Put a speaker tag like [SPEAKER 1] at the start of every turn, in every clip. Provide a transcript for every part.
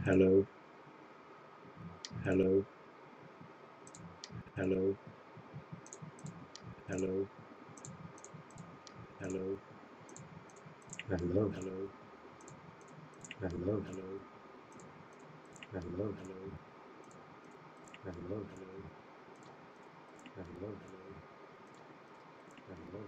[SPEAKER 1] Hello. Hello. Hello. Hello. Hello. Hello. Hello. Hello. Hello. Hello. Hello. Hello. Hello. Hello. Hello. Hello.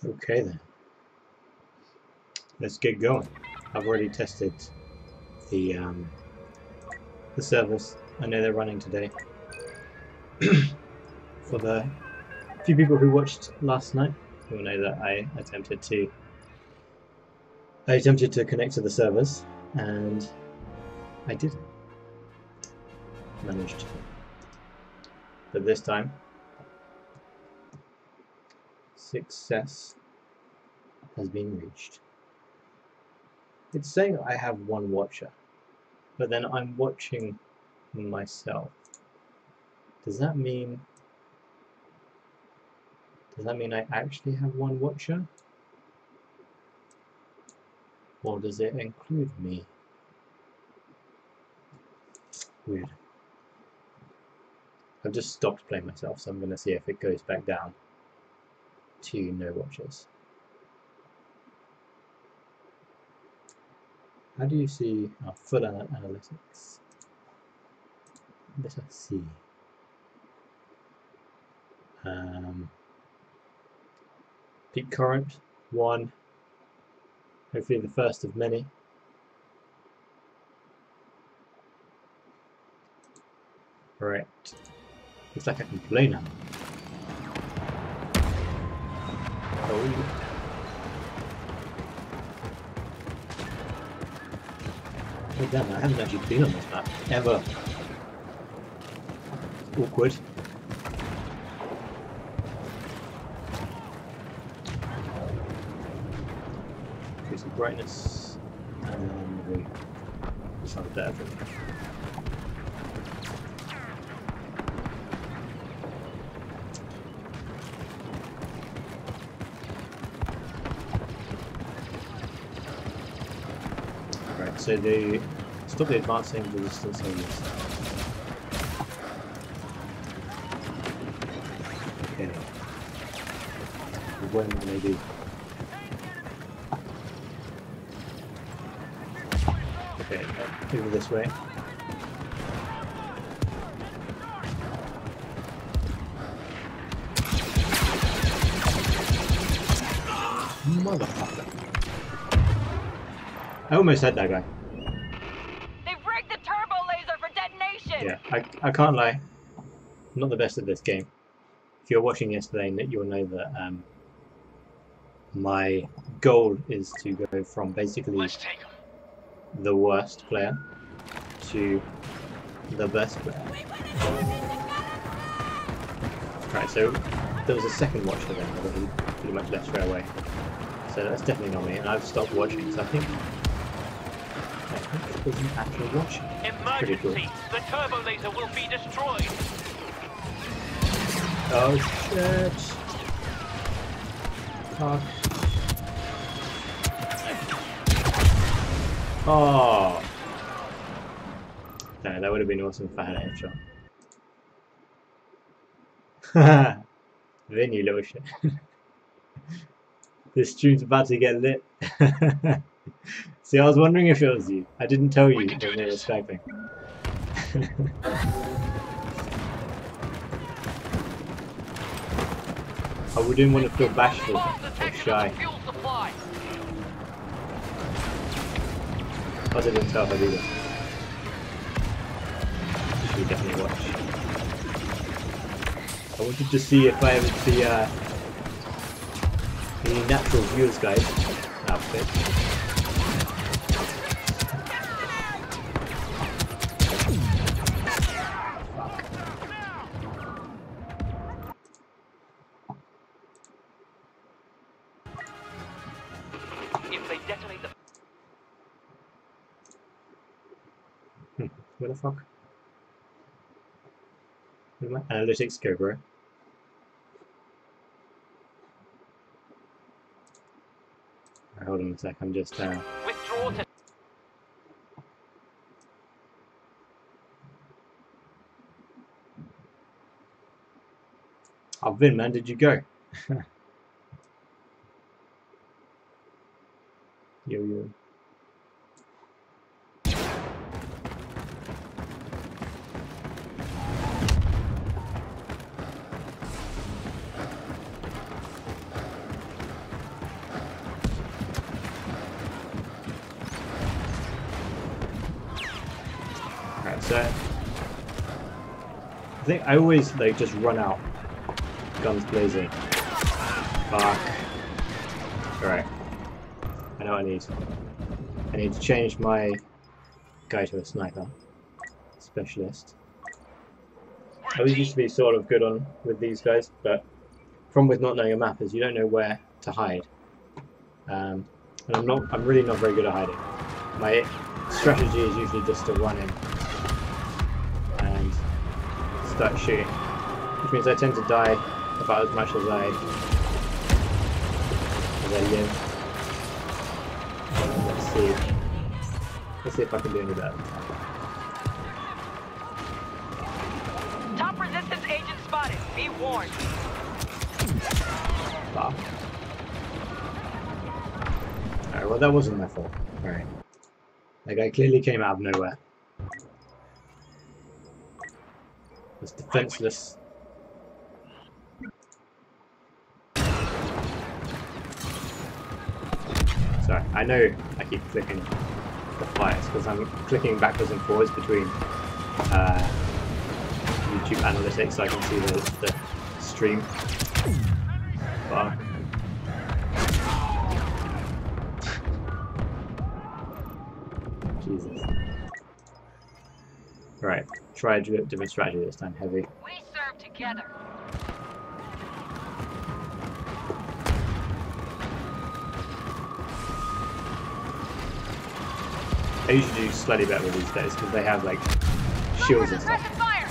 [SPEAKER 1] Okay then, let's get going. I've already tested the servers. I know they're running today. For the few people who watched last night, who will know that I attempted to connect to the servers, and I didn't manage to. But this time, success has been reached. It's saying I have one watcher, but then I'm watching myself. Does that mean I actually have one watcher? Or does it include me? Weird. I've just stopped playing myself, so I'm going to see if it goes back down to no watchers. How do you see full analytics? Let us see. Peak current 1. Hopefully the first of many. Right. Looks like I can play now. Oh. Oh damn, I haven't actually been on this map ever. Awkward. Increase the brightness, and we sounds better for me. Right, so the stop the advancing resistance on this. Okay. When maybe. Okay, over this way. Motherfucker. I almost had that guy.
[SPEAKER 2] They've rigged the turbo laser for detonation!
[SPEAKER 1] Yeah, I can't lie. I'm not the best at this game. If you're watching yesterday, you'll know that my goal is to go from basically the worst player to the best player. Right, so there was a second watch for them that he pretty much left straight away. So that's definitely not me, and I've stopped watching, so I think it was an actual watch. Pretty cool.
[SPEAKER 3] Emergency! The turbo laser will be destroyed!
[SPEAKER 1] Oh shit! Fuck. Oh! No, that would have been awesome if I had a headshot. Haha! Vin, you little shit. This stream's about to get lit. See, I was wondering if it was you. I didn't tell you when they were Skyping. I wouldn't want to feel bashful or shy. I didn't tell her either. Should we definitely watch? I wanted to see if I would see the natural viewers guide outfit.
[SPEAKER 3] If they detonate the...
[SPEAKER 1] Where the fuck? Where did my analytics go, bro? Right, hold on a sec, I'm just
[SPEAKER 3] Withdraw to...
[SPEAKER 1] Oh, Vin, man, did you go? Yo. Right, so I think I always like just run out, guns blazing. Fuck. Alright. I know what I need. I need to change my guy to a sniper specialist. I always used to be sort of good on with these guys, but problem with not knowing a map is you don't know where to hide. And I'm really not very good at hiding. My strategy is usually just to run in and start shooting, which means I tend to die about as much as I live. Let's see if I can do any better.
[SPEAKER 2] Top resistance agent spotted. Be warned.
[SPEAKER 1] Fuck. Alright, well that wasn't my fault. Alright. That guy clearly came out of nowhere. It's defenseless. Sorry, I know I keep clicking the flights because I'm clicking backwards and forwards between YouTube analytics so I can see the stream. Fuck. Jesus. Right, try a different strategy this time, heavy.
[SPEAKER 2] We serve together.
[SPEAKER 1] I usually do slightly better with these guys because they have like shields and stuff.
[SPEAKER 2] Fire.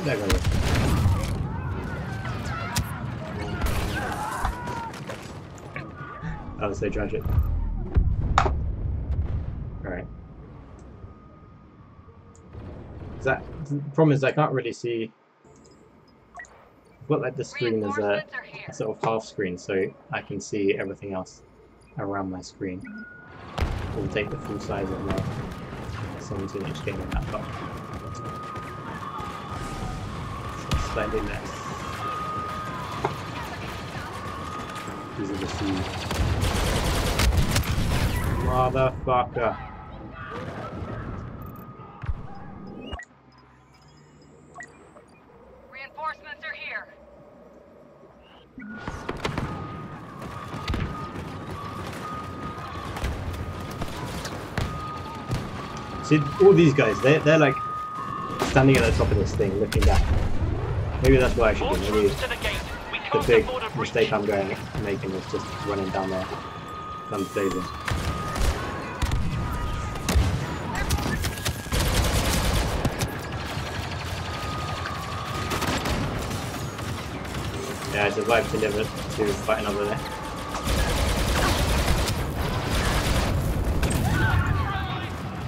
[SPEAKER 1] There we go. That was so tragic. Alright. The problem is I can't really see. I've got like the screen as a sort of half screen, so I can see everything else around my screen. We'll take the full size of my 17-inch gaming laptop. So slightly less. Easy to see. Motherfucker.
[SPEAKER 2] Reinforcements are here.
[SPEAKER 1] See, all these guys, they're like standing at the top of this thing, looking down. Maybe that's what I should do. Maybe the big mistake I'm making is just running down there, guns blazing. Yeah, I survived to fight another there.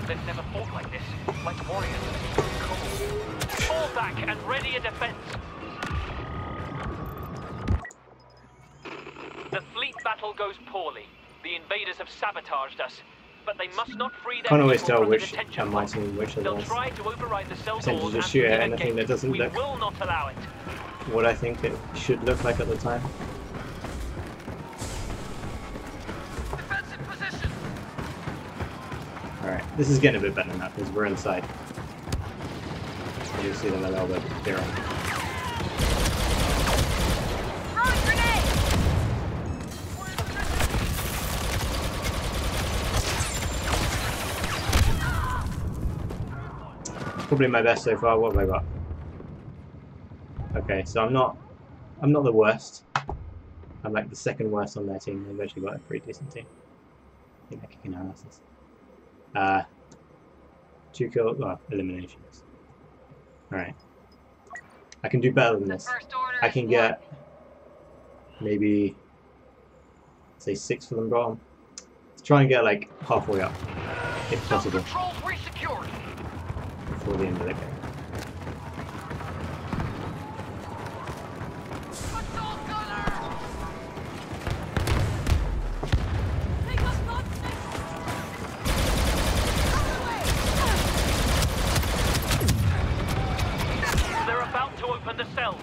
[SPEAKER 3] They've never fought like this, like warriors. Fall back and ready a defense. The fleet battle goes poorly. The invaders have sabotaged us, but they must not free their
[SPEAKER 1] Can't always
[SPEAKER 3] people
[SPEAKER 1] tell
[SPEAKER 3] from the
[SPEAKER 1] which
[SPEAKER 3] detention
[SPEAKER 1] am my
[SPEAKER 3] camp.
[SPEAKER 1] team, which of
[SPEAKER 3] They'll
[SPEAKER 1] those.
[SPEAKER 3] try to override the cell
[SPEAKER 1] I tend to
[SPEAKER 3] doors
[SPEAKER 1] just
[SPEAKER 3] and
[SPEAKER 1] shoot at
[SPEAKER 3] begin a
[SPEAKER 1] anything
[SPEAKER 3] game.
[SPEAKER 1] that doesn't
[SPEAKER 3] We
[SPEAKER 1] look
[SPEAKER 3] will not allow it.
[SPEAKER 1] what I think it should look like at the time.
[SPEAKER 3] Defensive position.
[SPEAKER 1] Alright. This is getting a bit better now because we're inside. You see them a little bit clearer.
[SPEAKER 2] Throwing grenade!
[SPEAKER 1] Probably my best so far. What have I got? Okay, so I'm not the worst. I'm like the second worst on their team. They've actually got a pretty decent team. I think I can analysis. 2 kills, well, eliminations. Alright. I can do better than this. I can get maybe say 6 for them bottom. Let's try and get like halfway up, if possible, before the end of the game.
[SPEAKER 3] They're about to open the cells.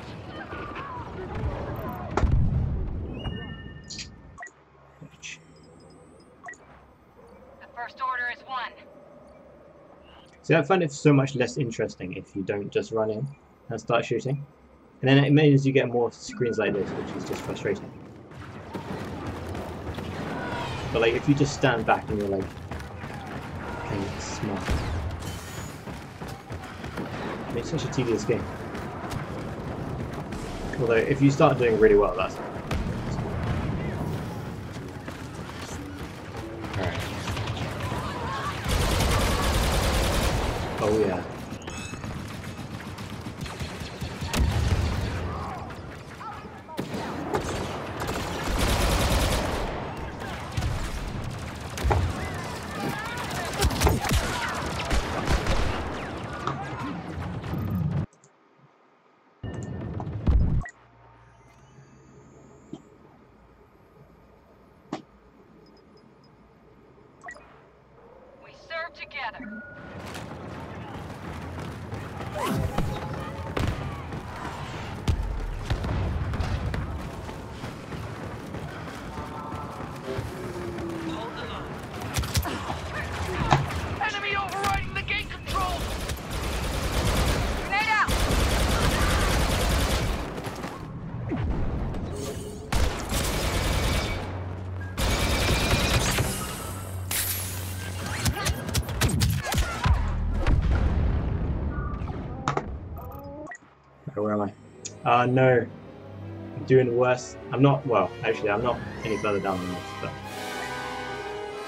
[SPEAKER 2] The first order is won.
[SPEAKER 1] See, I find it so much less interesting if you don't just run in and start shooting. And then it means you get more screens like this, which is just frustrating. But like, if you just stand back and you're like, playing smart. I mean, it's such a tedious game. Although, if you start doing really well, that's alright. Oh yeah.
[SPEAKER 2] We serve together.
[SPEAKER 3] Enemy overriding the gate controls!
[SPEAKER 2] Grenade out!
[SPEAKER 1] Where am I? No. I'm doing worse. I'm not, well, actually, I'm not any further down than this, but...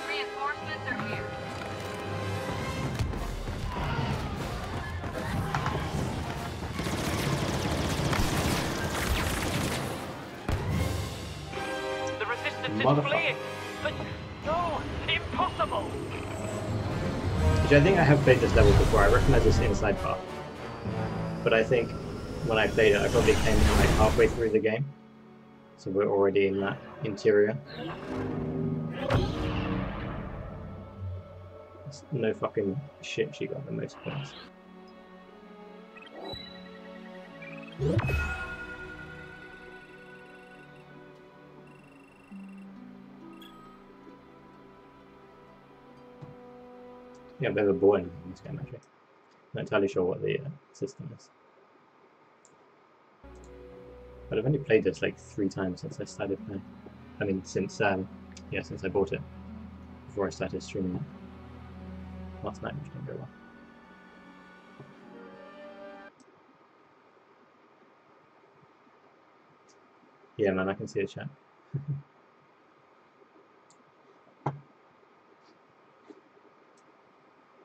[SPEAKER 2] Reinforcements are here.
[SPEAKER 3] The resistance is
[SPEAKER 1] Motherfucker.
[SPEAKER 3] fleeing! But no! Impossible!
[SPEAKER 1] Which I think I have played this level before. I recognize this inside part. But I think when I played it, I probably came in like halfway through the game. So we're already in that interior. There's no fucking shit she got the most points. Yeah, a bit of a boring in this game actually. Not entirely sure what the system is. But I've only played this like 3 times since I started playing. I mean, since yeah, since I bought it. Before I started streaming it. Last night, which didn't go well. Yeah, man, I can see the chat.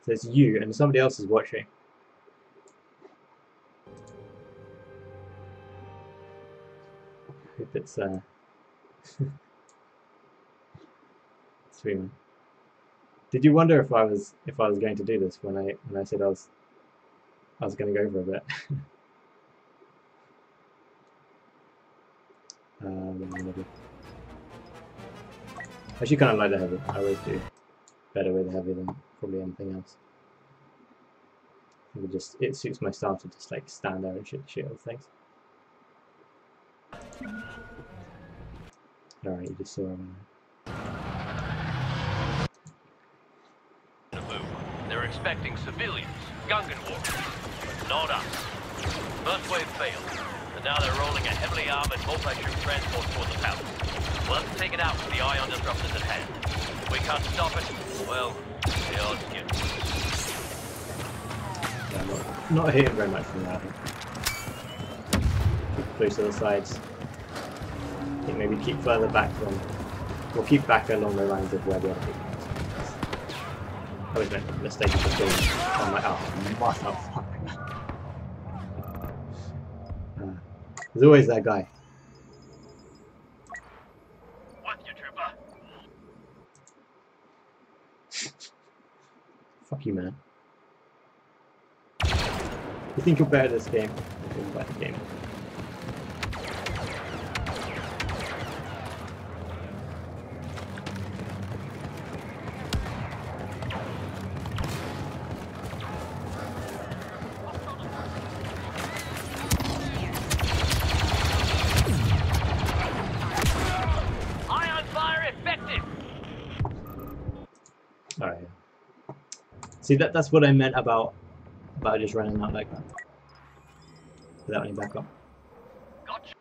[SPEAKER 1] So it's you and somebody else is watching. Hope it's sweet, man. Did you wonder if I was going to do this when I said I was going to go for a bit? Maybe. I actually kind of like the heavy. I always do better with the heavy than probably anything else. It suits my style to just like stand there and shoot the shit out of things. Alright, you just saw him.
[SPEAKER 3] The boom. expecting civilians, Gungan warriors, but not us. First wave failed, and now they're rolling a heavily armored multi-troop transport toward the palace. We'll have to take it out with the ion disruptors at hand. If we can't stop it, well, the odds get worse.
[SPEAKER 1] Yeah, not hitting very much from that. Keep close to the sides. I think maybe keep further back from... We'll keep back along the lines of where the other people are. I was mistaken for doing it. I'm like, oh, motherfucker. There's always that guy.
[SPEAKER 3] With you, trooper.
[SPEAKER 1] Fuck you, man. You think you're better at this game? You're better at the game. Alright. See, that's what I meant about just running out like that. Without any backup.
[SPEAKER 3] Gotcha.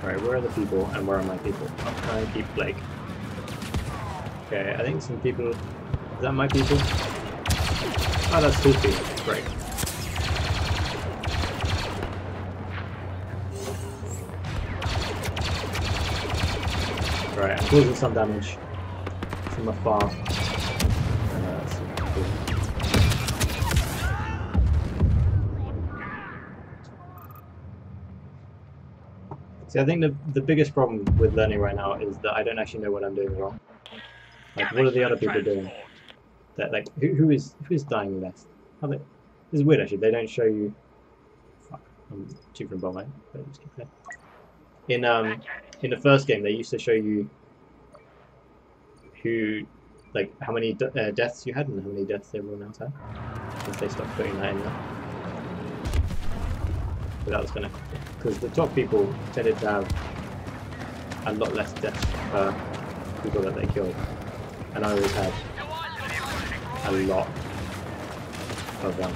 [SPEAKER 1] Alright, where are the people and where are my people? I'll try and keep like... Okay, I think some people... Is that my people? Oh, that's his people. Great. Right, I'm causing some damage from afar. Cool. See, I think the biggest problem with learning right now is that I don't actually know what I'm doing wrong. Like, what are the other people doing? That like, who is dying less? This is weird actually. They don't show you. Fuck, I'm too from bomb. Just keep there. In the first game, they used to show you who, like, how many deaths you had and how many deaths everyone else had. Since they stopped putting that in there. But that was kind of because the top people tended to have a lot less deaths per people that they killed, and I always had a lot of them.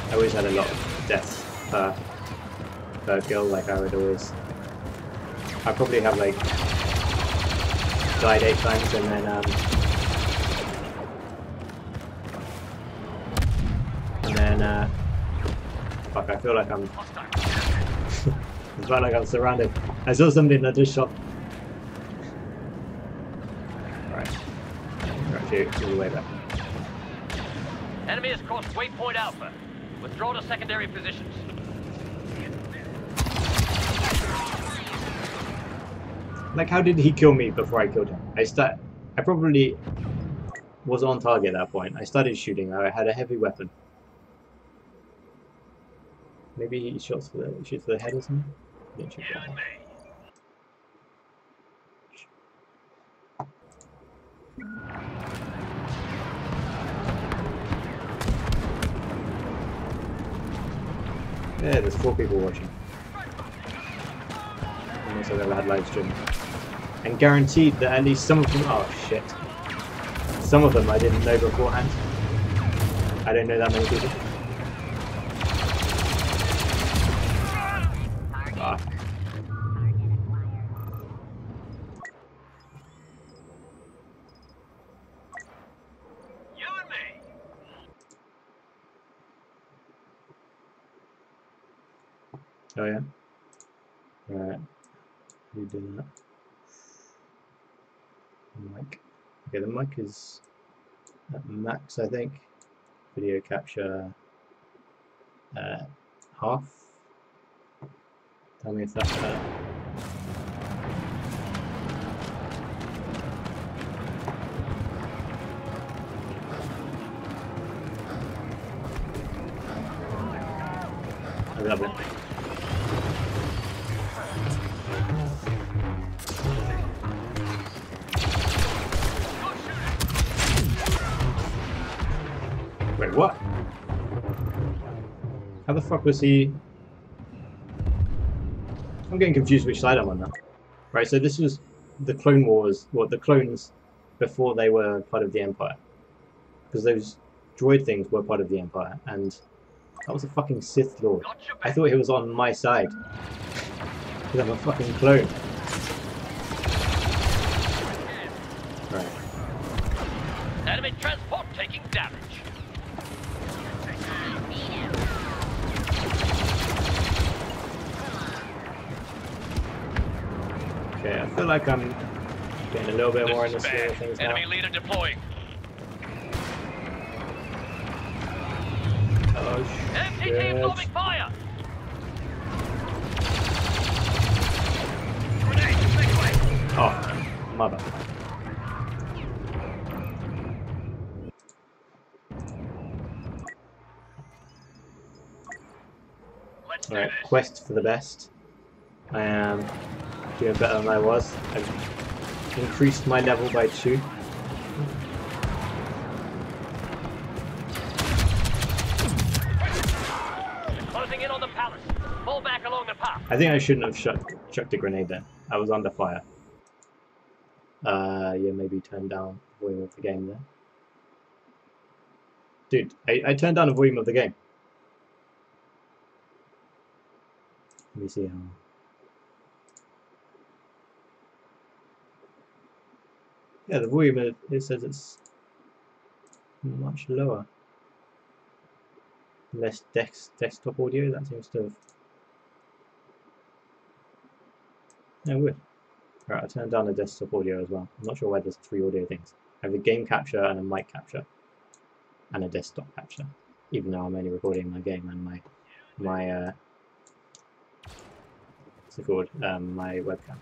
[SPEAKER 1] I always had a lot of deaths per kill. Like I would always, I probably have like died 8 times and then fuck, I feel like I'm I feel like I'm surrounded. I saw somebody and I just shot. Alright. Shoot all the way back.
[SPEAKER 3] Enemy has crossed waypoint Alpha. Withdraw to secondary positions.
[SPEAKER 1] Like, how did he kill me before I killed him? I probably was on target at that point. I started shooting. I had a heavy weapon. Maybe he shoots for the head or something. Didn't shoot for the head. Yeah, there's 4 people watching. Almost I've ever had live stream. And guaranteed that at least some of them... Oh shit. Some of them I didn't know beforehand. I don't know that many people. Fuck.
[SPEAKER 3] You and me.
[SPEAKER 1] Oh yeah? Alright. Who did that? Mic. Okay, the mic is at max, I think. Video capture half. Tell me if that's better. I love it. How the fuck was he? I'm getting confused which side I'm on now. Right, so this was the Clone Wars, well, the clones before they were part of the Empire. Because those droid things were part of the Empire, and that was a fucking Sith Lord. I thought he was on my side. Because I'm a fucking clone. Right.
[SPEAKER 3] Enemy transport taking damage.
[SPEAKER 1] Okay, I feel like I'm getting a little bit more in the swing of things now.
[SPEAKER 3] Enemy leader deploying.
[SPEAKER 1] Oh
[SPEAKER 3] MTT
[SPEAKER 1] shit.
[SPEAKER 3] absorbing fire.
[SPEAKER 1] Oh, mother. Alright, quest for the best. I am doing better than I was. I've increased my level by 2.
[SPEAKER 3] Closing in on the palace. Fall back along the path.
[SPEAKER 1] I think I shouldn't have chucked a grenade there. I was under fire. Yeah, maybe turn down the volume of the game there. Dude, I turned down the volume of the game. Let me see how... Yeah, the volume, it says it's much lower. Less desktop audio, that seems to have... No, weird. Right, I turned down the desktop audio as well. I'm not sure why there's 3 audio things. I have a game capture and a mic capture. And a desktop capture. Even though I'm only recording my game and my what's it called? My webcam.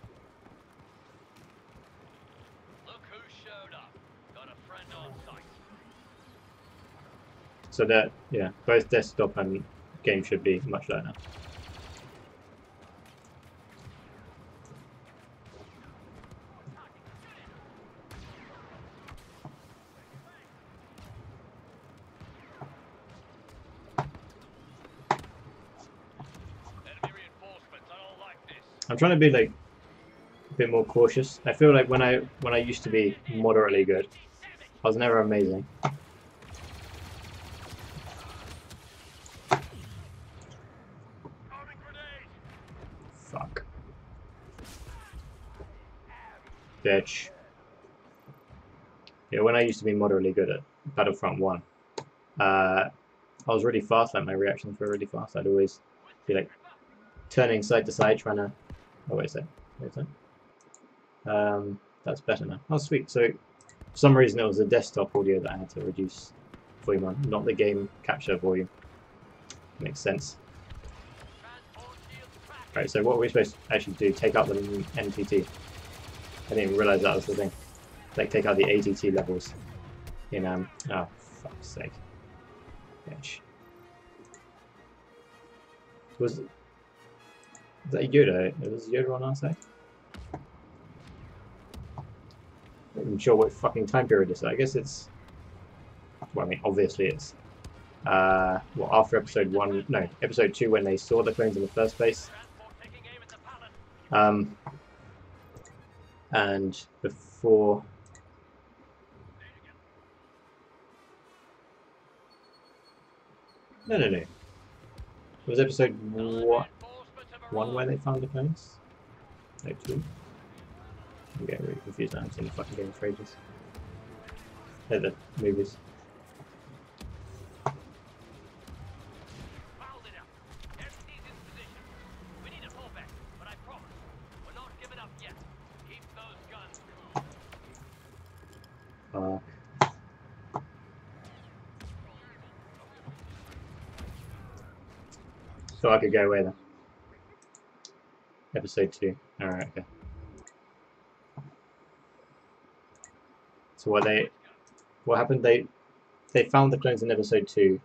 [SPEAKER 3] Look who showed up. Got a friend on site.
[SPEAKER 1] So that, yeah, both desktop and game should be much lower now. I'm trying to be like a bit more cautious. I feel like when I used to be moderately good, I was never amazing. Fuck. Bitch. Yeah, when I used to be moderately good at Battlefront 1, I was really fast, like my reactions were really fast. I'd always be like turning side to side trying to... Oh, wait a sec. Wait a sec. That's better now. Oh, sweet. So, for some reason it was the desktop audio that I had to reduce volume on, not the game capture volume. Makes sense. Right, so what are we supposed to actually do? Take out the NTT. I didn't even realise that was the thing. Like, take out the ATT levels in, oh, fuck's sake. Bitch. Was that Yoda? Was Yoda on our side? I'm not even sure what fucking time period it is. I guess it's... Well, I mean, obviously it's... well, after episode 1... No, episode 2 when they saw the clones in the first place. And before... No. It was episode 1 where they found the clones? No, 2. I'm getting really confused now. I'm seeing the fucking game for ages. They're the movies. So I could go away then. Episode 2. Alright, okay. So what happened? They found the clones in episode 2,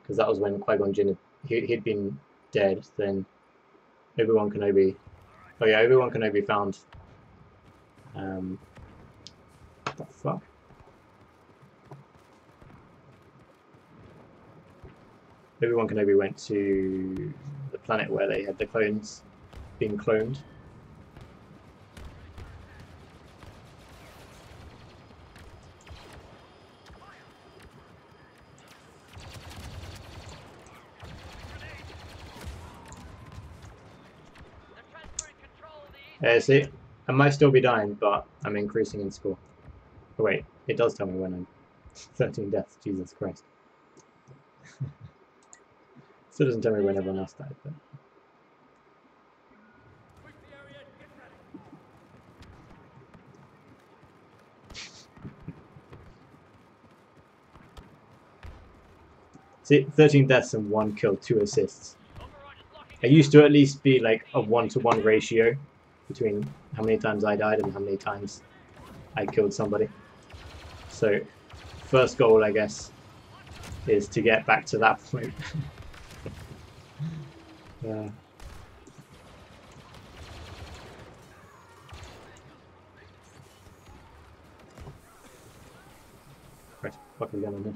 [SPEAKER 1] because that was when Qui-Gon Jinn he'd been dead. Then Obi-Wan Kenobi. Oh yeah, Obi-Wan Kenobi found. What the fuck? Obi-Wan Kenobi went to the planet where they had the clones being cloned. See, I might still be dying, but I'm increasing in score. Oh wait, it does tell me when I'm 13 deaths. Jesus Christ. Still doesn't tell me when everyone else died, but... See, 13 deaths and 1 kill, 2 assists. It used to at least be like a 1-to-1 ratio between how many times I died and how many times I killed somebody. So, first goal, I guess, is to get back to that point. Right, what is going on here?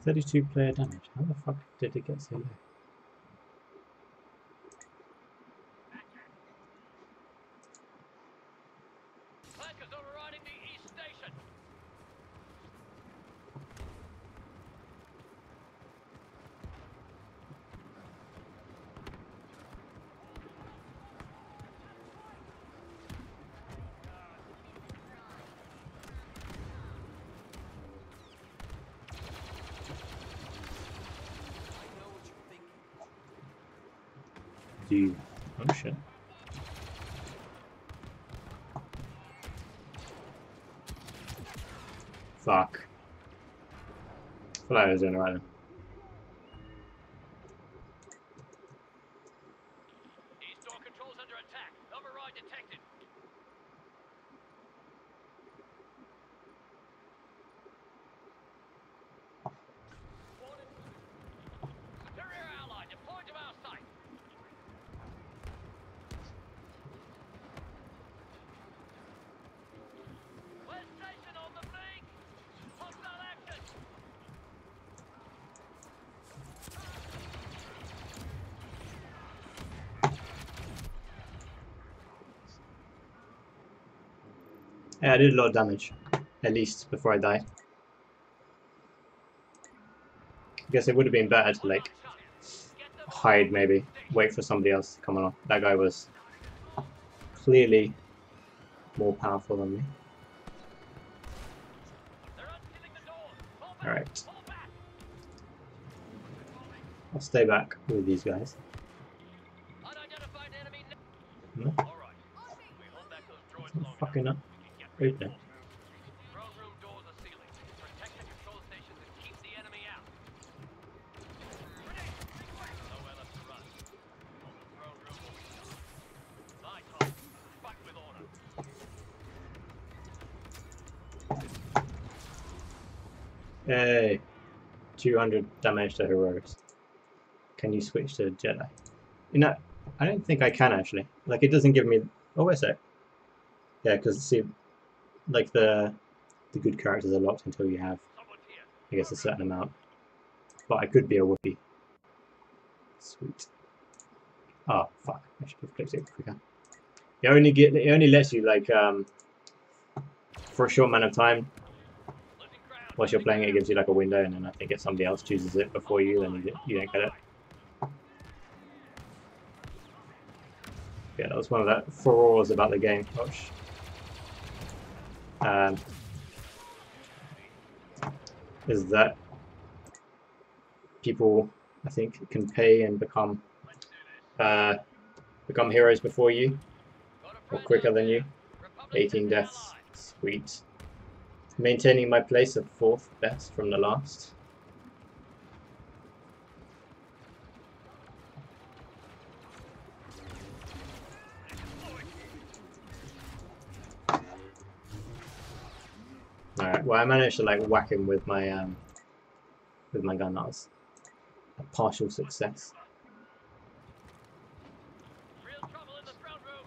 [SPEAKER 1] $32 player damage. How the fuck did it get so low?
[SPEAKER 3] Flankers overriding the east station.
[SPEAKER 1] Dude, oh shit. Fuck. I feel like I was doing it right then.
[SPEAKER 3] East door controls under attack. Override detected. The rear ally deployed to our site. West station on the blink. Hostile action.
[SPEAKER 1] Yeah, I did a lot of damage. At least before I died. I guess it would have been better to like hide maybe. Wait for somebody else to come along. That guy was clearly more powerful than me. Alright. I'll stay back with these guys. No. It's not fucking up. Open. Hey, 200 damage to heroics. Can you switch to Jedi? You know, I don't think I can actually. Like, it doesn't give me. Oh, wait a sec. Yeah, because see, like the good characters are locked until you have, I guess, a certain amount. But I could be a Wookiee. Sweet. Oh fuck! I should have clicked it quicker. It only lets you like for a short amount of time. Whilst you're playing it, it gives you like a window, and then I think if somebody else chooses it before you, then you don't get it. Yeah, that was one of the furores about the game. Is that people, I think, can pay and become heroes before you, or quicker than you. 18 deaths, sweet. Maintaining my place of 4th best from the last. Alright, well I managed to like whack him with my gun. That was a partial success.
[SPEAKER 3] Real trouble in the front room.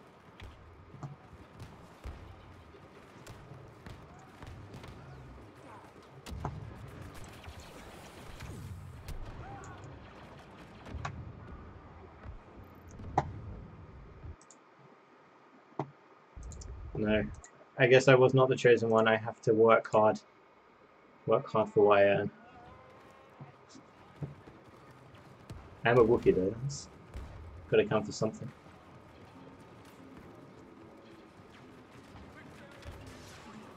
[SPEAKER 1] No. I guess I was not the chosen one. I have to work hard. Work hard for what I earn. I'm a Wookiee though. That's gotta count for something.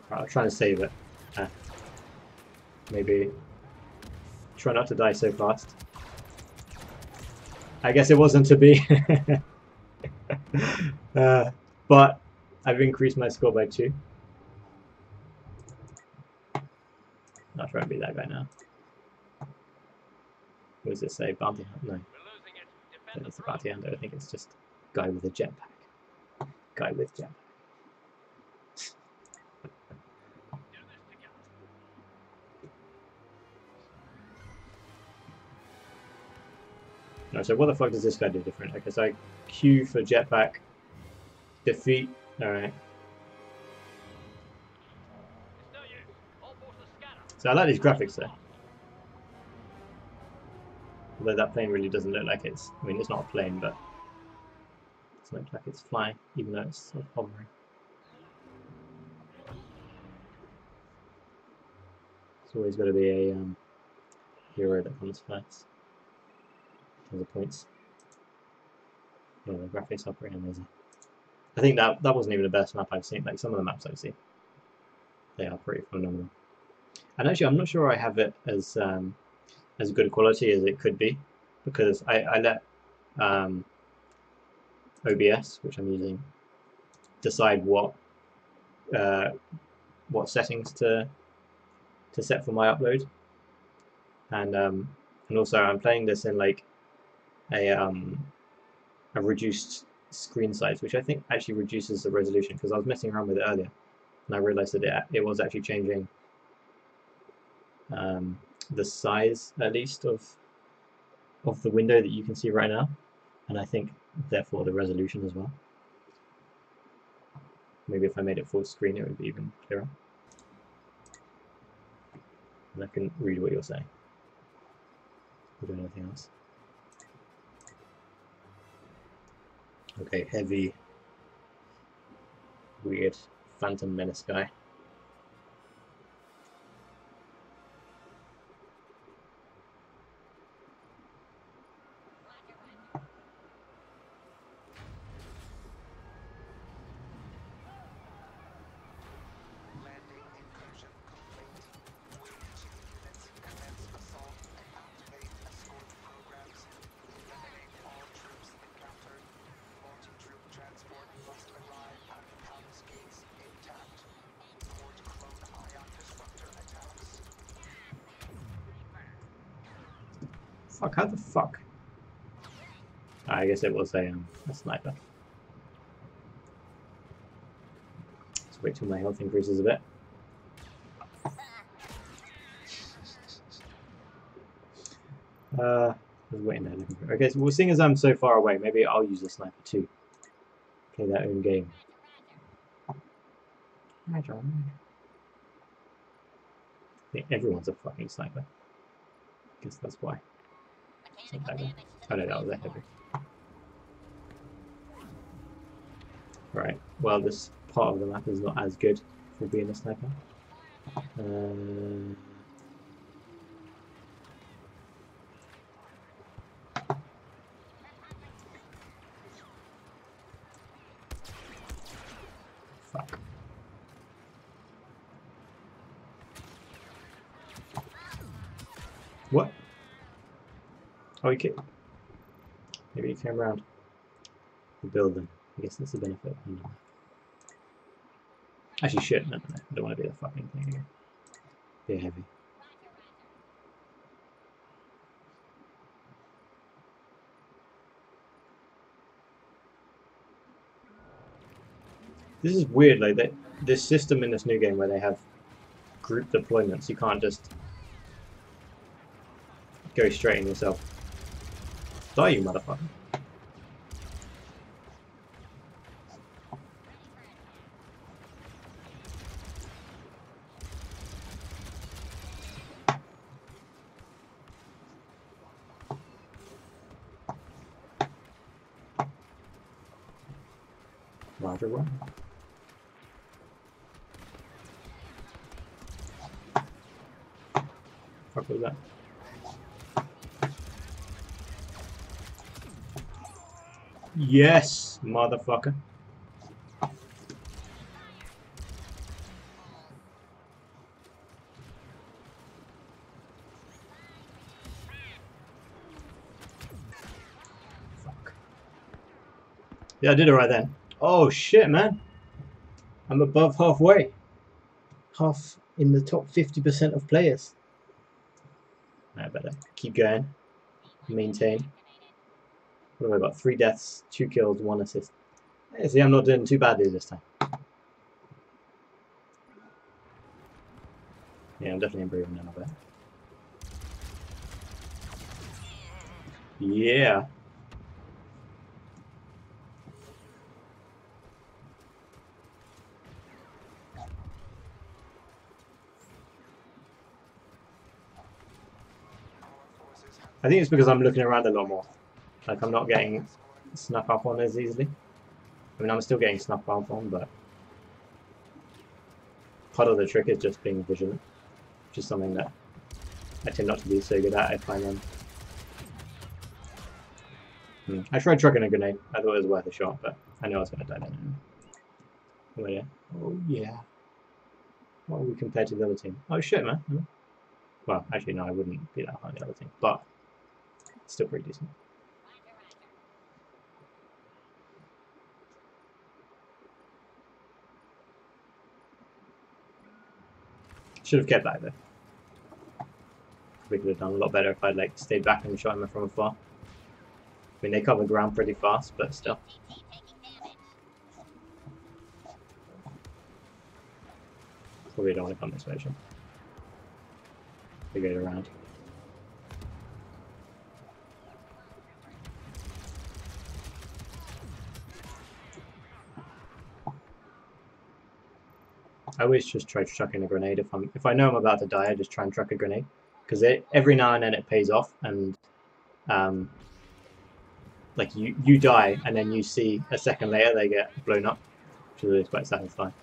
[SPEAKER 1] Right, I'll try and save it. Maybe try not to die so fast. I guess it wasn't to be. But I've increased my score by 2. I'll try and be that guy now. What does it say? Bounty hunter? No. It's a bounty hunter. I think it's just guy with a jetpack. Guy with jetpack. No, so what the fuck does this guy do different? Okay, so I Q for jetpack. Defeat. Alright. So I like these graphics though. Although that plane really doesn't look like it's... I mean, it's not a plane, but it looks like it's flying, even though it's sort of hovering. It's always got to be a hero that comes first. In terms of points. Yeah, the graphics are pretty amazing. I think that wasn't even the best map I've seen. Like, some of the maps I've seen, they are pretty phenomenal. And actually, I'm not sure I have it as good quality as it could be, because I let OBS, which I'm using, decide what settings to set for my upload, and also I'm playing this in like a reduced screen size, which I think actually reduces the resolution, because I was messing around with it earlier and I realized that it was actually changing the size, at least, of the window that you can see right now, and I think therefore the resolution as well. Maybe if I made it full screen it would be even clearer, and I can read what you're saying. We don't do anything else. Okay, heavy, weird Phantom Menace guy. Fuck, how the fuck? I guess it was a sniper. Let's wait till my health increases a bit. I was waiting there looking for it. Okay, so well, seeing as I'm so far away, maybe I'll use the sniper too. Play their own game. I think everyone's a fucking sniper. Guess that's why. Oh no, that was a heavy. Right, well this part of the map is not as good for being a sniper. Fuck. What? Oh, he came. Maybe he came around the building. I guess that's the benefit of the map. Actually, shit, no. I don't want to be the fucking thing again. Be heavy. This is weird, like this system in this new game where they have group deployments. You can't just go straight in yourself. Die, you motherfucker. Roger, one. fuck was that? Yes, motherfucker. Fuck. Yeah, I did it right then. Oh shit, man. I'm above halfway. Half in the top 50% of players. I better keep going. Maintain. What have I got? 3 deaths, 2 kills, 1 assist. Hey, see, I'm not doing too badly this time. Yeah, I'm definitely improving a little bit. Yeah. I think it's because I'm looking around a lot more. Like, I'm not getting snuck up on as easily. I mean, I'm still getting snuck up on, but part of the trick is just being vigilant, which is something that I tend not to be so good at if I'm I tried chucking a grenade. I thought it was worth a shot, but I knew I was going to die then. Oh yeah. Oh yeah. What are we compared to the other team? Oh shit, man. Well, actually, no, I wouldn't be that high on the other team, but it's still pretty decent. Should have kept that though. We could have done a lot better if I'd like stayed back and shot him from afar. I mean, they cover ground pretty fast, but still. Probably don't want to come this way, we go around. I always just try chucking a grenade if I know I'm about to die. I just try and chuck a grenade because every now and then it pays off, and like you die and then you see a second later they get blown up, which is always quite satisfying.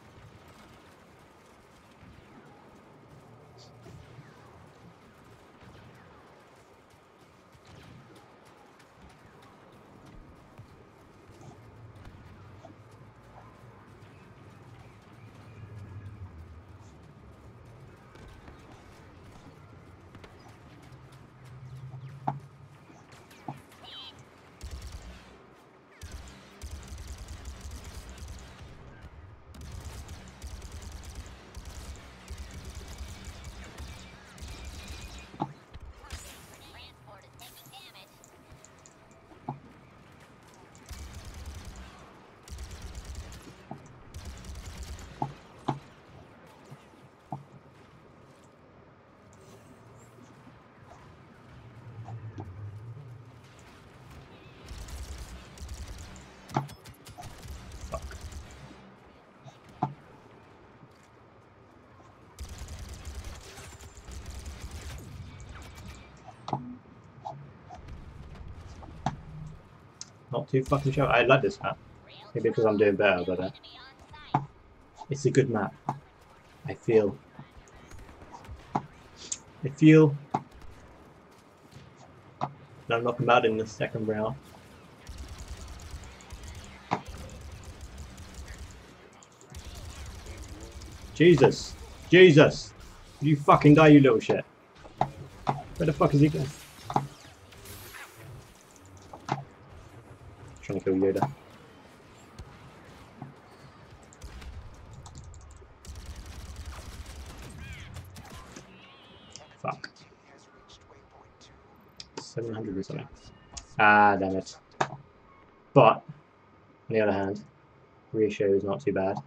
[SPEAKER 1] Not too fucking sure. I like this map. Maybe because I'm doing better, but it's a good map. I feel that I'm knocking out in the second round. Jesus! Jesus! You fucking die, you little shit. Where the fuck is he going? Trying to kill Yoda. Fuck. 700 or something. Ah, damn it. But, on the other hand, ratio is not too bad.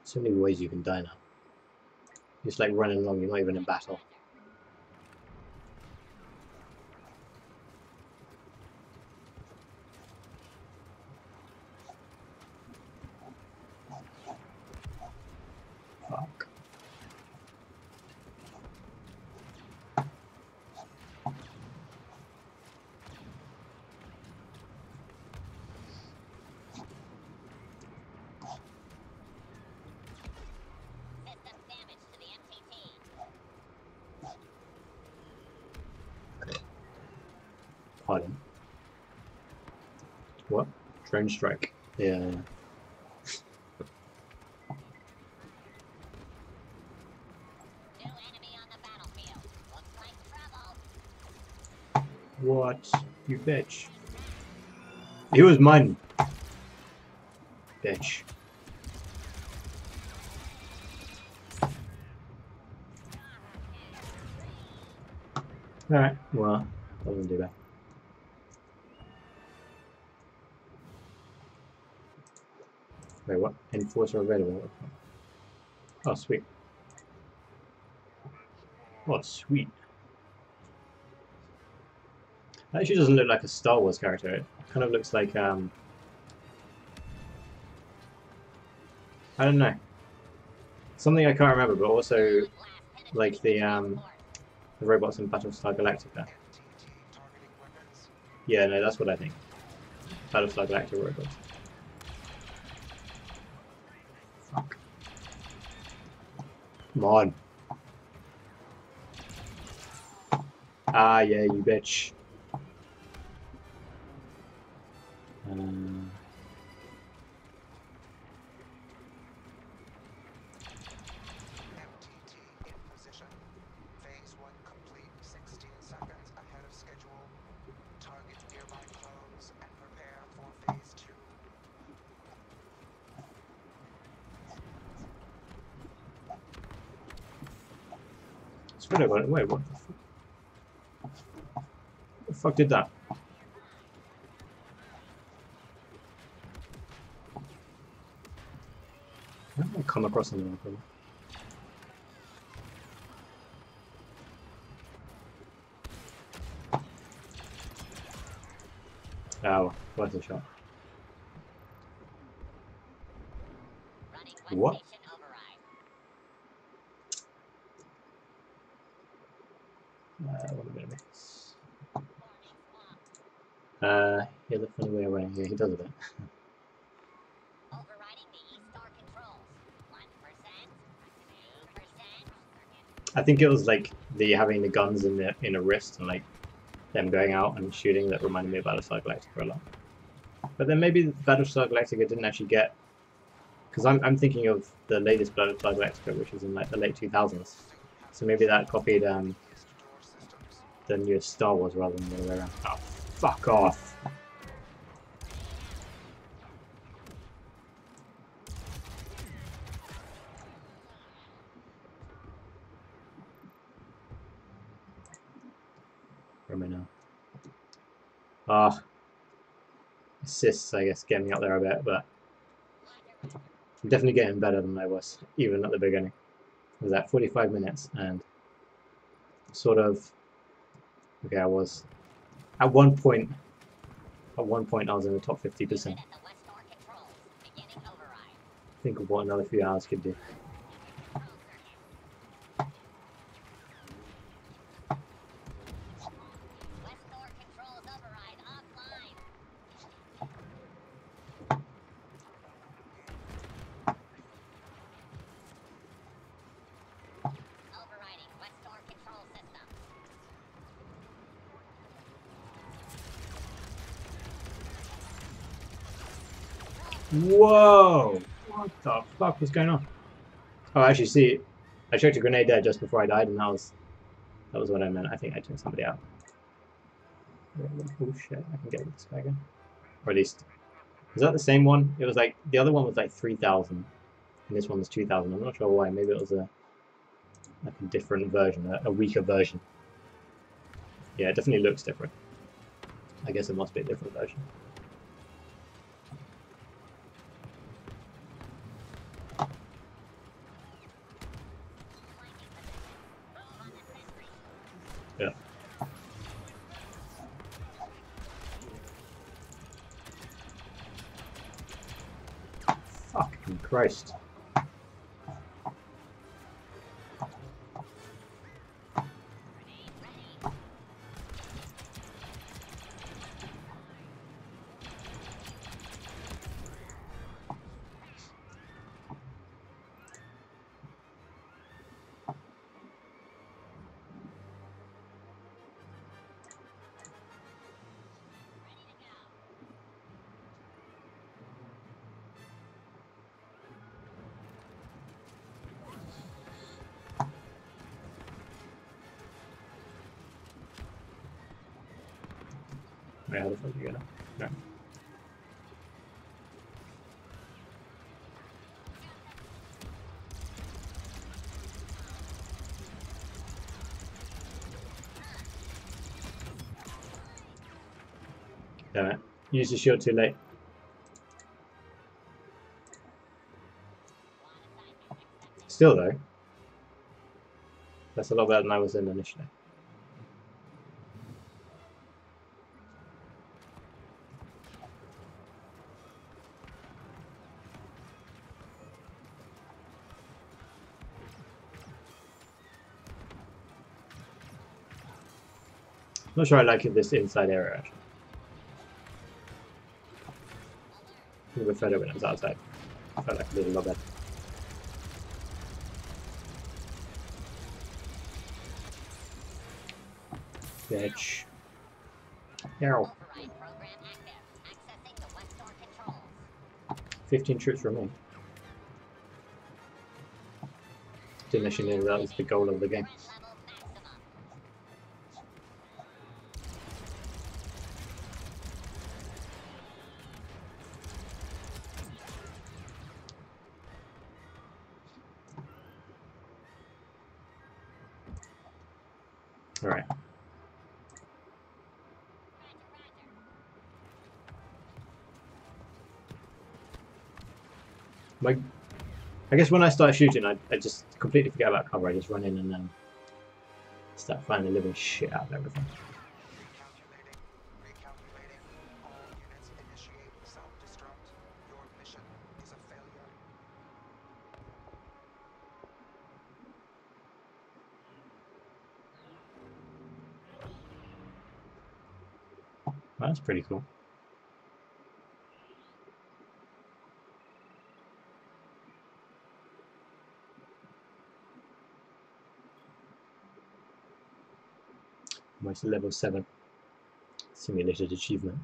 [SPEAKER 1] So many ways you can die now. It's like running along, you're not even in battle. Pardon. What? Drone strike. Yeah. What? You bitch. He was mine. Bitch. Alright, well, that doesn't do that. Wait, what? Enforcer available. Oh, sweet. Oh, sweet. That actually doesn't look like a Star Wars character. It kind of looks like, I don't know. Something I can't remember, but also like the robots in Battlestar Galactica. Yeah, no, that's what I think. Battlestar Galactica robots. Fuck. Come on. Ah, yeah, you bitch. Wait, what the fuck? What the fuck did that? How did I come across something like that? Oh, worth a shot. What? What a minute. Yeah, the funny way away. Yeah, he does a bit. I think it was like the having the guns in a wrist and like them going out and shooting that reminded me of Battlestar Galactica a lot. But then maybe Battlestar Galactica didn't actually get, because I'm thinking of the latest Battlestar Galactica, which was in like the late 2000s. So maybe that copied the newest Star Wars rather than the other way around. Oh, fuck off! Where am I now? Ah, assists, I guess, getting me up there a bit, but I'm definitely getting better than I was even at the beginning. I was at 45 minutes and sort of, okay, I was at one point I was in the top 50%. Think of what another few hours could do. Whoa! What the fuck was going on? Oh, actually, see, I checked a grenade there just before I died, and that was what I meant. I think I took somebody out. Oh shit! I can get this guy again, or at least is that the same one? It was like the other one was like 3,000, and this one was 2,000. I'm not sure why. Maybe it was like a different version, a weaker version. Yeah, it definitely looks different. I guess it must be a different version. Yeah. Fucking Christ. Wait, how the fuck do you get up? No. Damn it. Use the shield too late. Still though, that's a lot better than I was in initially. I'm not sure I like this inside area actually. I prefer it when it was outside. I felt like I did a lot better. Bitch. Ow. 15 troops remain. Didn't actually know that was the goal of the game. Alright. I guess when I start shooting, I just completely forget about cover. I just run in and start finding the living shit out of everything.
[SPEAKER 4] Recalculating. All units initiate self-destruct. Your mission is a failure.
[SPEAKER 1] Well, that's pretty cool. Almost level 7 simulated achievement.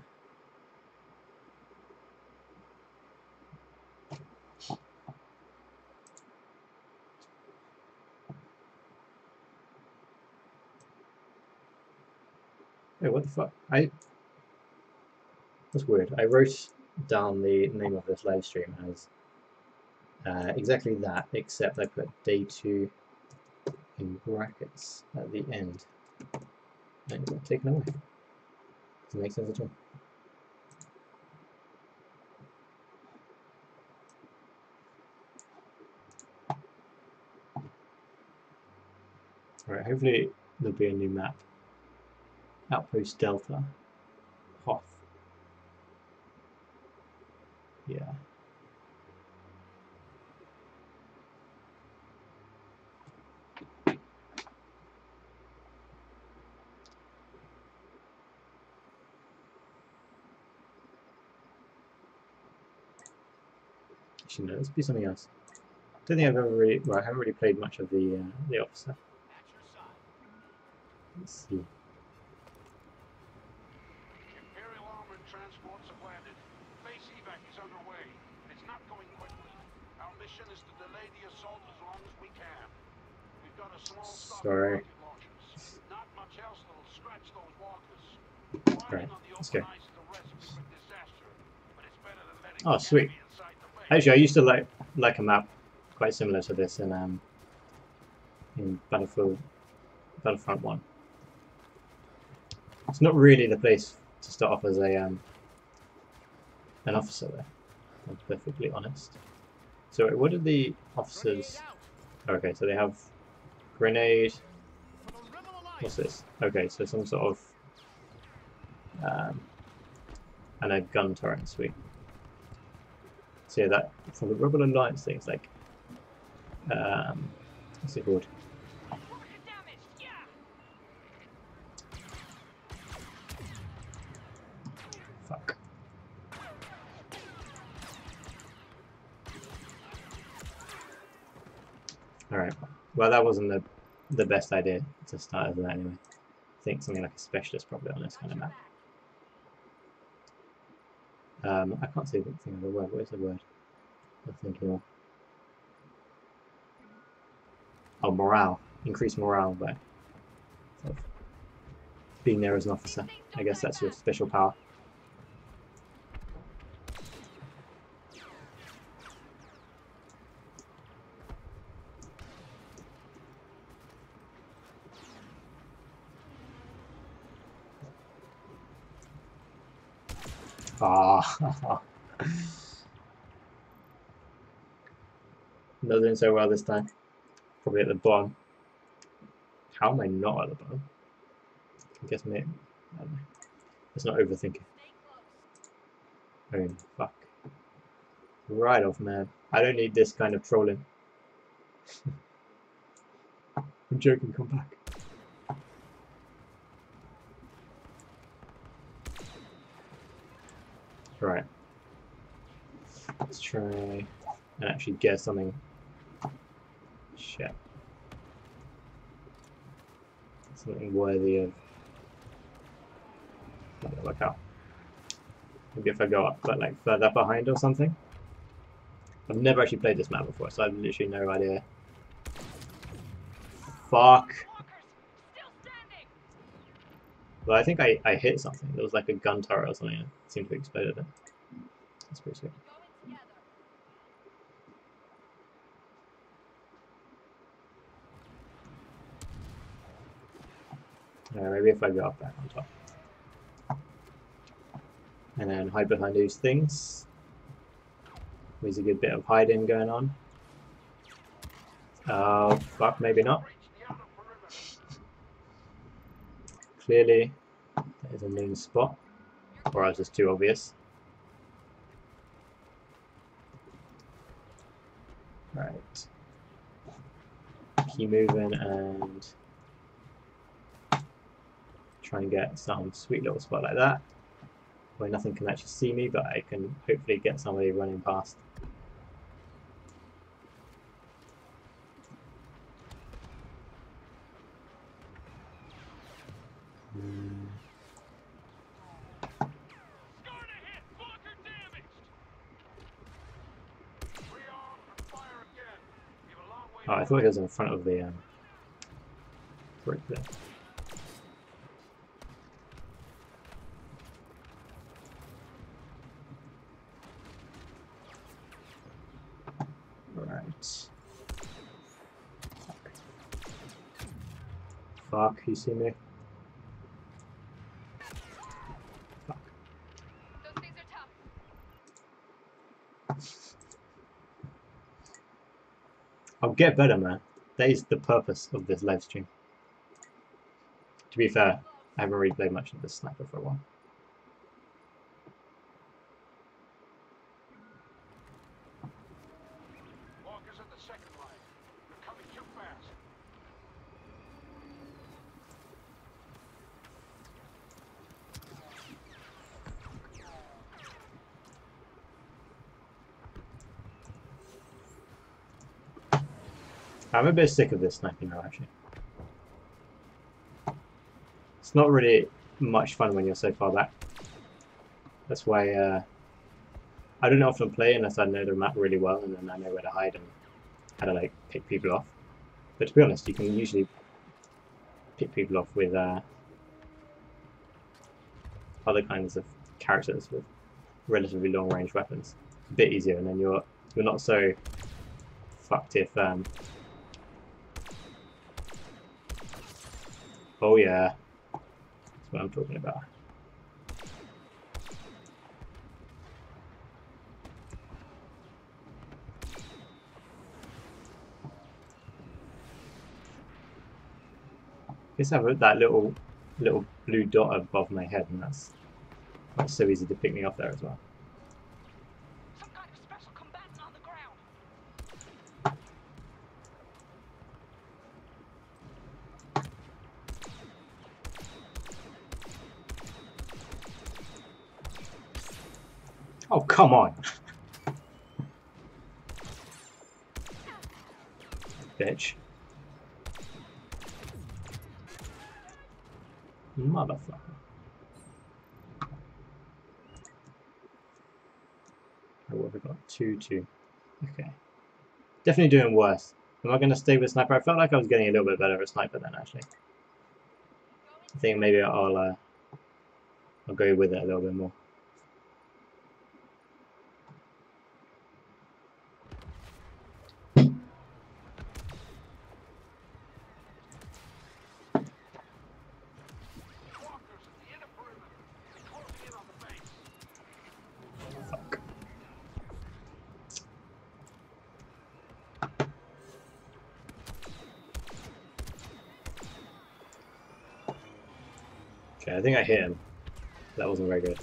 [SPEAKER 1] Hey, what the fuck? That's weird. I wrote down the name of this live stream as exactly that, except I put day 2 in brackets at the end. And it got taken away. Doesn't make sense at all. Alright, hopefully there'll be a new map. Outpost Delta. Hoth. Yeah. Actually, no, let's do something else. I don't think I've ever really, well, I haven't really played much of the officer. Let's see.
[SPEAKER 5] Imperial armored transports have landed. Base evac is underway. It's not going quickly. Our mission is to delay the assault as long as we can. We've got a small stock of rocket launchers. Not much else that'll scratch those walkers.
[SPEAKER 1] Right, let's go.
[SPEAKER 5] Ice is a recipe for disaster, but it's better than letting
[SPEAKER 1] Oh, sweet.
[SPEAKER 5] inside the base.
[SPEAKER 1] Actually, I used to like a map quite similar to this in Battlefront 1. It's not really the place to start off as a an officer there. I'm perfectly honest. So what are the officers? Okay, so they have grenade. What's this? Okay, so some sort of and a gun turret. Sweet. So yeah, that for the Rebel Alliance things like what's it called? Fuck. Alright. Well, that wasn't the best idea to start with that anyway. I think something like a specialist probably on this kind of map. I can't see the thing of the word. What is the word I'm thinking of? Oh, morale. Increase morale by being there as an officer. I guess that's your special power. Ah, not doing so well this time. Probably at the bottom. How am I not at the bottom? I guess maybe. I don't know. Let's not overthink it. Oh, fuck. Right off, man. I don't need this kind of trolling. I'm joking, come back. Right. Let's try and actually get something. Shit. Something worthy of. Not gonna work out. Maybe if I go up, but like further behind or something. I've never actually played this map before, so I have literally no idea. Fuck. Well, I think I hit something. There was like a gun turret or something. It seemed to have exploded it. That's pretty sweet. Maybe if I go up back on top. And then hide behind these things. There's a good bit of hiding going on. Oh, fuck, maybe not. Clearly, that is a mean spot. Or else it's too obvious. Right. Keep moving and try and get some sweet little spot like that. Where nothing can actually see me, but I can hopefully get somebody running past. Oh, I thought he was in front of the brick there. Right. Fuck, you see me? Fuck.
[SPEAKER 2] Those things are tough.
[SPEAKER 1] I'll get better, man. That is the purpose of this live stream. To be fair, I haven't really played much of this sniper for a while.
[SPEAKER 5] Walkers at the second line. They're coming too fast.
[SPEAKER 1] I'm a bit sick of this sniping now, actually. It's not really much fun when you're so far back. That's why I don't often play unless I know the map really well and then I know where to hide and how to like pick people off. But to be honest, you can usually pick people off with other kinds of characters with relatively long range weapons. A bit easier, and then you're not so fucked if oh yeah, that's what I'm talking about. I guess I have that little blue dot above my head, and that's so easy to pick me off there as well.
[SPEAKER 2] Some kind of special combatant on the ground.
[SPEAKER 1] Oh, come on! Bitch. Motherfucker. Oh, what have we got? 2-2. Okay. Definitely doing worse. Am I going to stay with sniper? I felt like I was getting a little bit better at sniper then, actually. I think maybe I'll go with it a little bit more. Fuck. Okay, I think I hit him. That wasn't very good.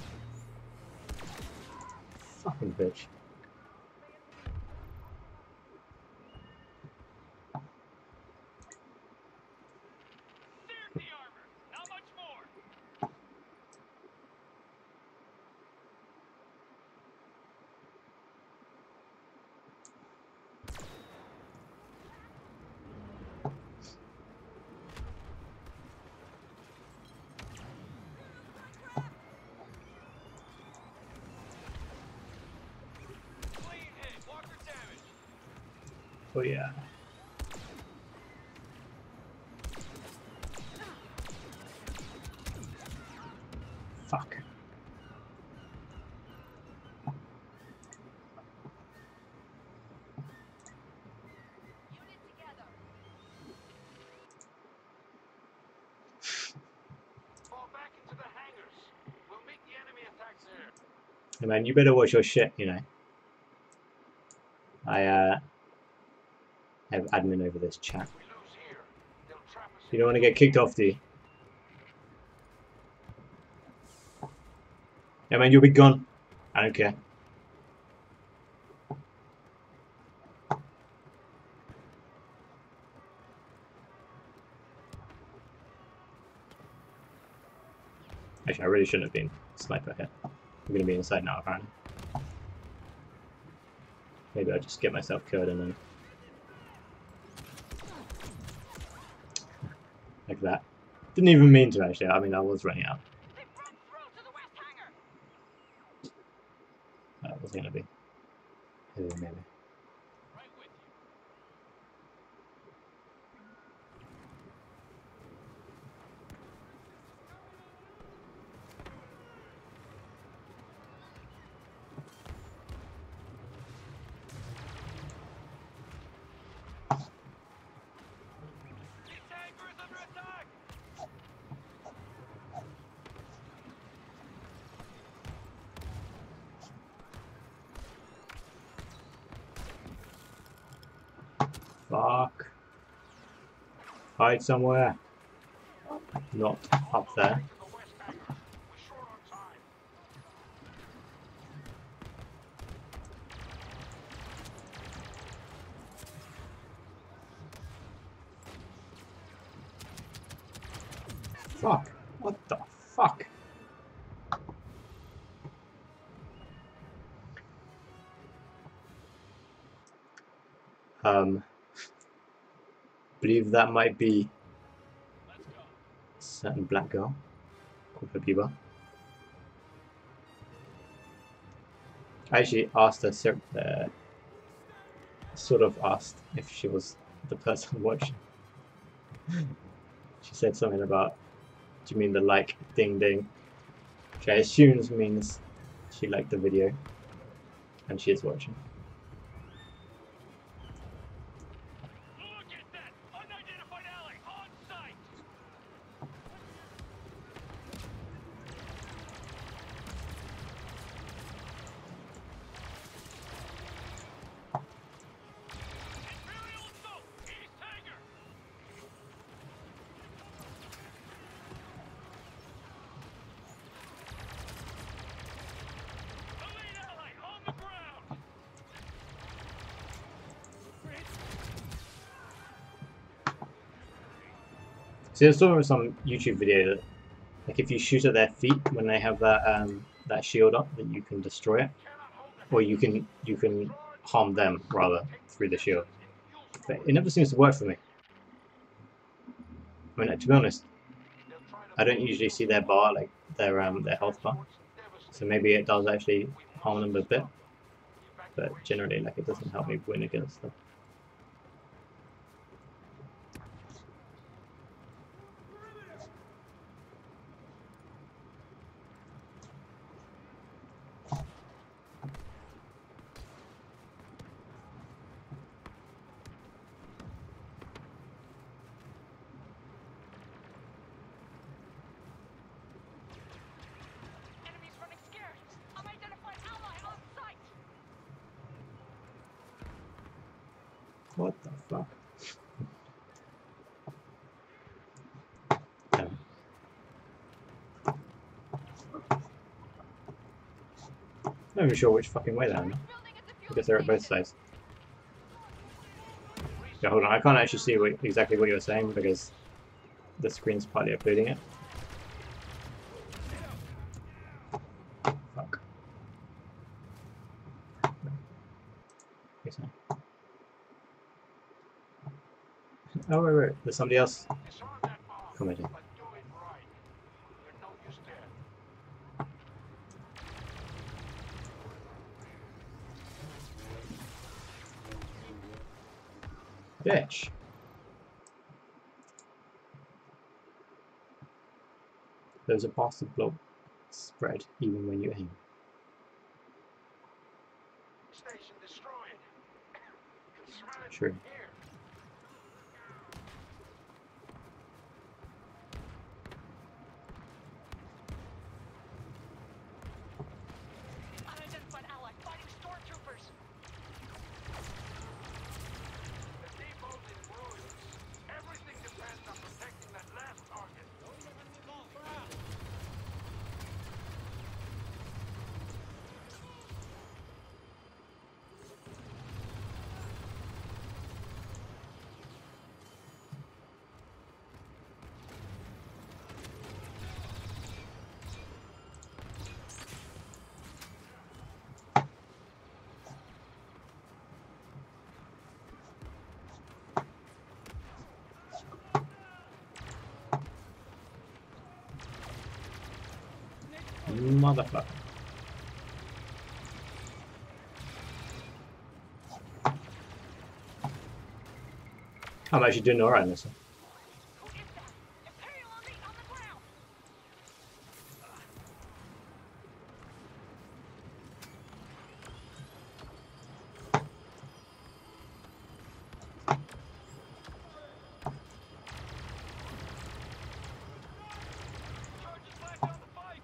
[SPEAKER 1] Fucking bitch.
[SPEAKER 3] There's the armor. How much more? Clean hit. Walker damage.
[SPEAKER 1] Oh yeah. Fuck.
[SPEAKER 2] Unit together.
[SPEAKER 5] Fall back into the hangars. We'll meet the enemy attack there.
[SPEAKER 1] Hey man, you better watch your shit, you know. I have admin over this chat.
[SPEAKER 5] We lose here. They'll trap us.
[SPEAKER 1] You don't want to get kicked off, do you? Yeah man, you'll be gone. I don't care. Actually, I really shouldn't have been sniper hit. I'm going to be inside now, apparently. Maybe I'll just get myself killed and then... like that. Didn't even mean to, actually. I mean, I was running out.
[SPEAKER 2] They've broke through to the west hangar.
[SPEAKER 1] That was going to be... maybe.
[SPEAKER 3] Right with you. The tanker is under attack.
[SPEAKER 1] Fuck. Hide somewhere. Not up there.
[SPEAKER 5] To the west hangar. We're short on time.
[SPEAKER 1] Fuck. What the fuck? Believe that might be
[SPEAKER 3] Let's go.
[SPEAKER 1] a certain black girl called Habiba. I actually asked her, sort of asked if she was the person watching. She said something about, do you mean the like ding ding? Which I assume means she liked the video and she is watching.
[SPEAKER 3] Look at that! Unidentified ally on site! Imperial assault! East hangar! Elite ally on the ground!
[SPEAKER 1] See, I saw some YouTube video that, like, if you shoot at their feet when they have that that shield up, that you can destroy it, or you can harm them rather through the shield. But it never seems to work for me. I mean, to be honest, I don't usually see their bar, like their health bar, so maybe it does actually harm them a bit. But generally, like, it doesn't help me win against them. What the fuck? Damn it. Not even sure which fucking way they're on. I guess they're at both sides. Yeah, hold on. I can't actually see exactly what you're saying because the screen's partly uploading it. Fuck. Okay, so. Oh, wait. There's somebody else commenting. Bitch. There's a bastard blob spread even when you aim.
[SPEAKER 5] Station destroyed. Can smell it
[SPEAKER 1] True.
[SPEAKER 5] from here.
[SPEAKER 2] Unidentified ally fighting stormtroopers.
[SPEAKER 5] The depot's in ruins. Everything depends on protecting that last target.
[SPEAKER 1] Motherfucker. I'm actually doing alright in this one.
[SPEAKER 2] Who is that? Imperial elite on the ground.
[SPEAKER 3] Charges back on the fight!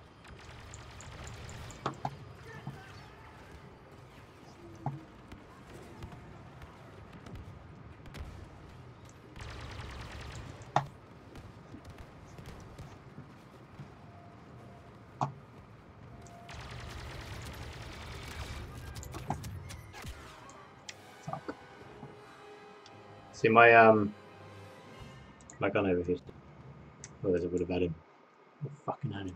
[SPEAKER 1] Fuck. See my gun overheated. Oh, there's a bit of him. Oh, fucking had him.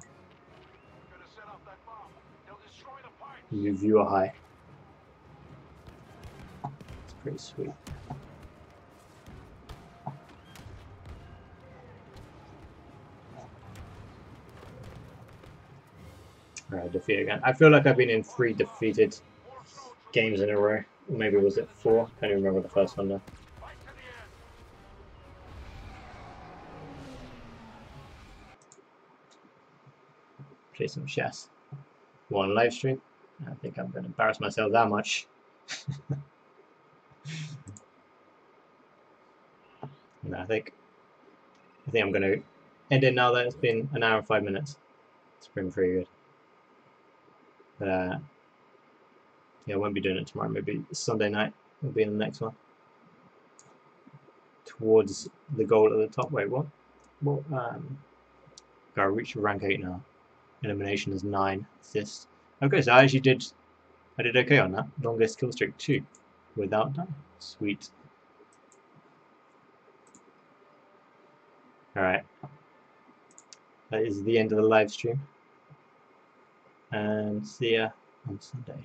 [SPEAKER 5] Gonna set off that bomb. They'll destroy the pipes.
[SPEAKER 1] You view are high. It's pretty sweet. Alright, defeat again. I feel like I've been in 3 defeated games in a row. Maybe was it 4? Can't even remember the first one now.
[SPEAKER 5] Fight to the end.
[SPEAKER 1] Play some chess. One live stream. I think I'm going to embarrass myself that much. No, I think I'm going to end it now that it's been an hour and 5 minutes. It's been pretty good. But yeah, I won't be doing it tomorrow. Maybe Sunday night will be in the next one. Towards the goal at the top. Wait, what? What? Gotta reach rank 8 now. Elimination is 9. Assist. Okay, so I did okay on that. Longest kill streak 2 without dying. Sweet. Alright. That is the end of the live stream. And see ya on Sunday.